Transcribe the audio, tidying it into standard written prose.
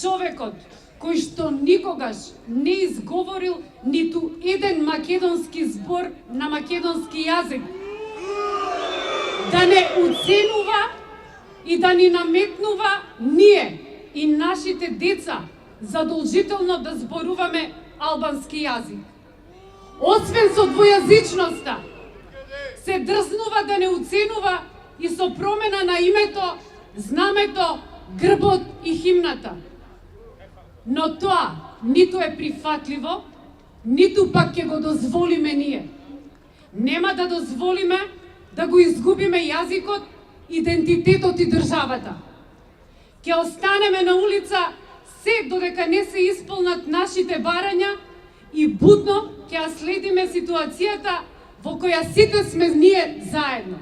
човекот кој што никогаш не изговорил ниту еден македонски збор на македонски јазик, да не уценува и да ни наметнува ние и нашите деца задолжително да зборуваме албански јазик. Освен со двојазичноста, се дрзнува да не уценува и со промена на името, знамето, грбот и химната. Но тоа ниту е прифатливо, ниту пак ќе го дозволиме ние. Нема да дозволиме да го изгубиме јазикот, идентитетот и државата. Ќе останеме на улица се додека не се исполнат нашите барања и будно ќе ја следиме ситуацијата во која сите сме ние заедно.